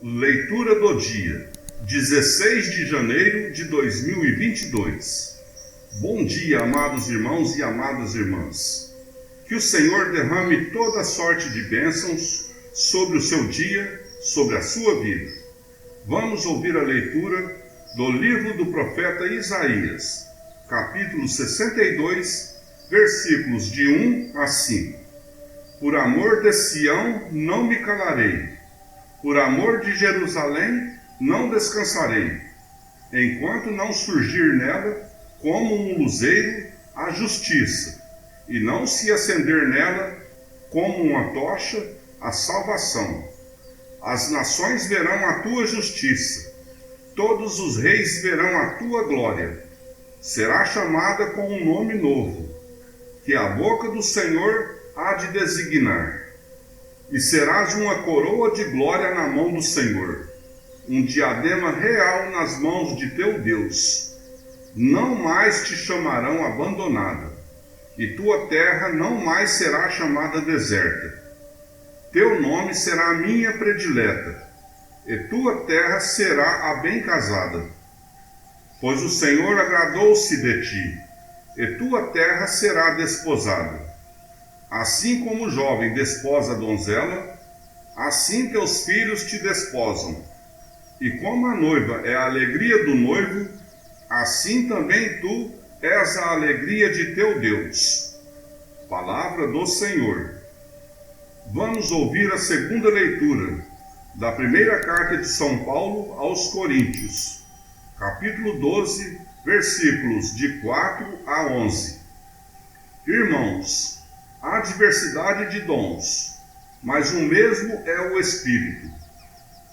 Leitura do dia, 16 de janeiro de 2022. Bom dia, amados irmãos e amadas irmãs. Que o Senhor derrame toda sorte de bênçãos sobre o seu dia, sobre a sua vida. Vamos ouvir a leitura do livro do profeta Isaías, capítulo 62, versículos de 1 a 5. Por amor de Sião não me calarei, por amor de Jerusalém não descansarei, enquanto não surgir nela como um luzeiro a justiça, e não se acender nela como uma tocha a salvação. As nações verão a tua justiça, todos os reis verão a tua glória. Será chamada com um nome novo, que a boca do Senhor há de designar. E serás uma coroa de glória na mão do Senhor, um diadema real nas mãos de teu Deus. Não mais te chamarão abandonada, e tua terra não mais será chamada deserta. Teu nome será a minha predileta, e tua terra será a bem casada. Pois o Senhor agradou-se de ti, e tua terra será desposada. Assim como o jovem desposa a donzela, assim teus filhos te desposam. E como a noiva é a alegria do noivo, assim também tu és a alegria de teu Deus. Palavra do Senhor. Vamos ouvir a segunda leitura da primeira carta de São Paulo aos Coríntios, capítulo 12, versículos de 4 a 11. Irmãos, há diversidade de dons, mas o mesmo é o Espírito.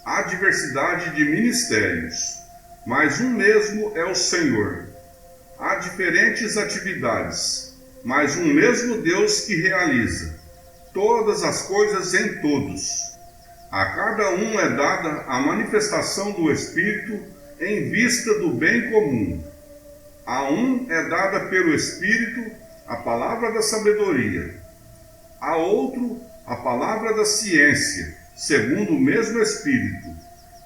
Há diversidade de ministérios, mas um mesmo é o Senhor. Há diferentes atividades, mas um mesmo Deus que realiza todas as coisas em todos. A cada um é dada a manifestação do Espírito em vista do bem comum. A um é dada pelo Espírito a palavra da sabedoria, a outro a palavra da ciência, segundo o mesmo Espírito,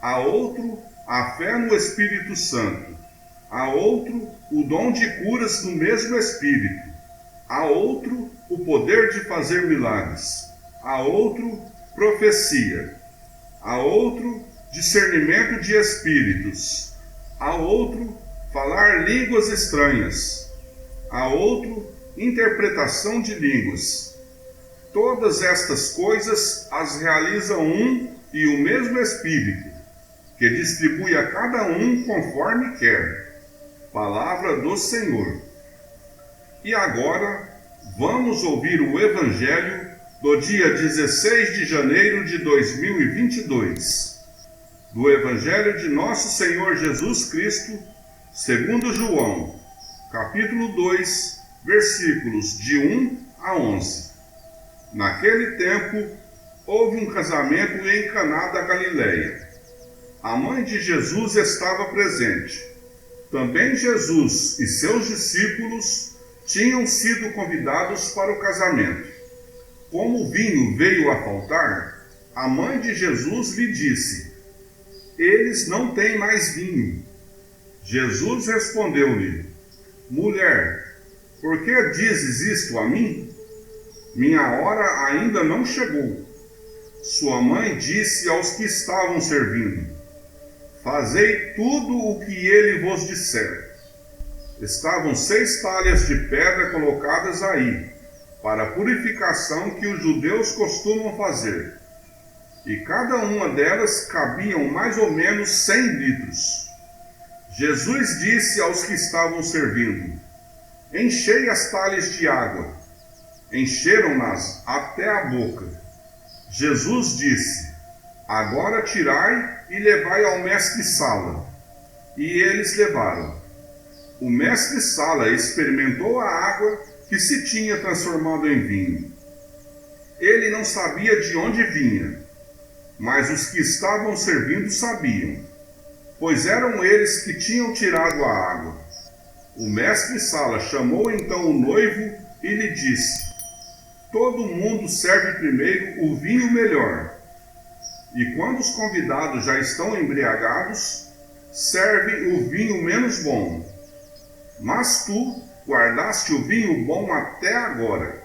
a outro a fé no Espírito Santo, a outro o dom de curas no mesmo Espírito, a outro o poder de fazer milagres, a outro profecia, a outro discernimento de espíritos, a outro falar línguas estranhas, a outro interpretação de línguas. Todas estas coisas as realiza um e o mesmo Espírito, que distribui a cada um conforme quer. Palavra do Senhor. E agora, vamos ouvir o Evangelho do dia 16 de janeiro de 2022. Do Evangelho de Nosso Senhor Jesus Cristo, segundo João, capítulo 2, versículos de 1 a 11. Naquele tempo, houve um casamento em Caná da Galileia. A mãe de Jesus estava presente. Também Jesus e seus discípulos tinham sido convidados para o casamento. Como o vinho veio a faltar, a mãe de Jesus lhe disse: eles não têm mais vinho. Jesus respondeu-lhe: mulher, por que dizes isto a mim? Minha hora ainda não chegou. Sua mãe disse aos que estavam servindo: fazei tudo o que ele vos disser. Estavam 6 talhas de pedra colocadas aí, para a purificação que os judeus costumam fazer, e cada uma delas cabiam mais ou menos 100 litros. Jesus disse aos que estavam servindo: enchei as talhas de água. Encheram-nas até a boca. Jesus disse: agora tirai e levai ao mestre-sala. E eles levaram. O mestre-sala experimentou a água que se tinha transformado em vinho. Ele não sabia de onde vinha, mas os que estavam servindo sabiam, pois eram eles que tinham tirado a água. O mestre-sala chamou então o noivo e lhe disse: todo mundo serve primeiro o vinho melhor, E quando os convidados já estão embriagados, servem o vinho menos bom. Mas tu guardaste o vinho bom até agora.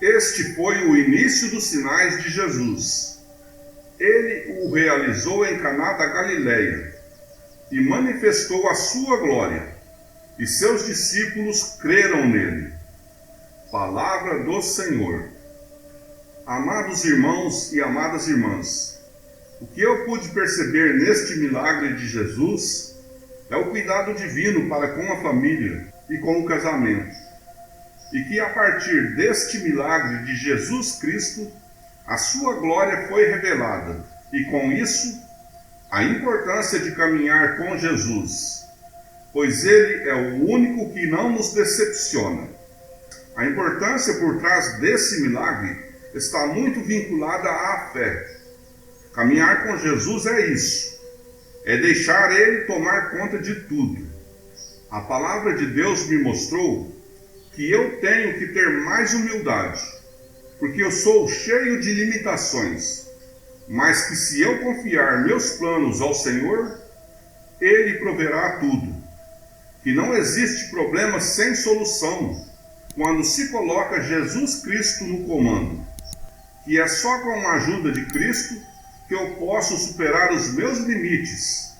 Este foi o início dos sinais de Jesus. Ele o realizou em Caná da Galileia e manifestou a sua glória, e seus discípulos creram nele. Palavra do Senhor. Amados irmãos e amadas irmãs, o que eu pude perceber neste milagre de Jesus é o cuidado divino para com a família e com o casamento. E que a partir deste milagre de Jesus Cristo, a sua glória foi revelada. E com isso, a importância de caminhar com Jesus, pois Ele é o único que não nos decepciona. A importância por trás desse milagre está muito vinculada à fé. Caminhar com Jesus é isso. É deixar Ele tomar conta de tudo. A palavra de Deus me mostrou que eu tenho que ter mais humildade, porque eu sou cheio de limitações, mas que se eu confiar meus planos ao Senhor, Ele proverá tudo. Que não existe problema sem solução quando se coloca Jesus Cristo no comando. Que é só com a ajuda de Cristo que eu posso superar os meus limites,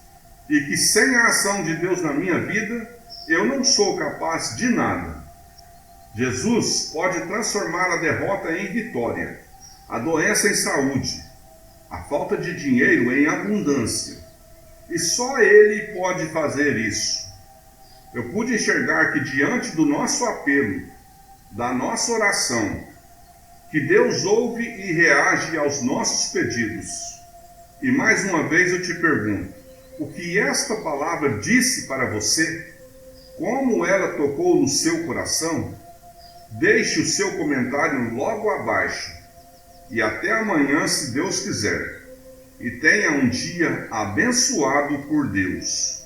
e que sem a ação de Deus na minha vida, eu não sou capaz de nada. Jesus pode transformar a derrota em vitória, a doença em saúde, a falta de dinheiro em abundância. E só Ele pode fazer isso. Eu pude enxergar que diante do nosso apelo, da nossa oração, que Deus ouve e reage aos nossos pedidos. E mais uma vez eu te pergunto, o que esta palavra disse para você? Como ela tocou no seu coração? Deixe o seu comentário logo abaixo. E até amanhã, se Deus quiser. E tenha um dia abençoado por Deus.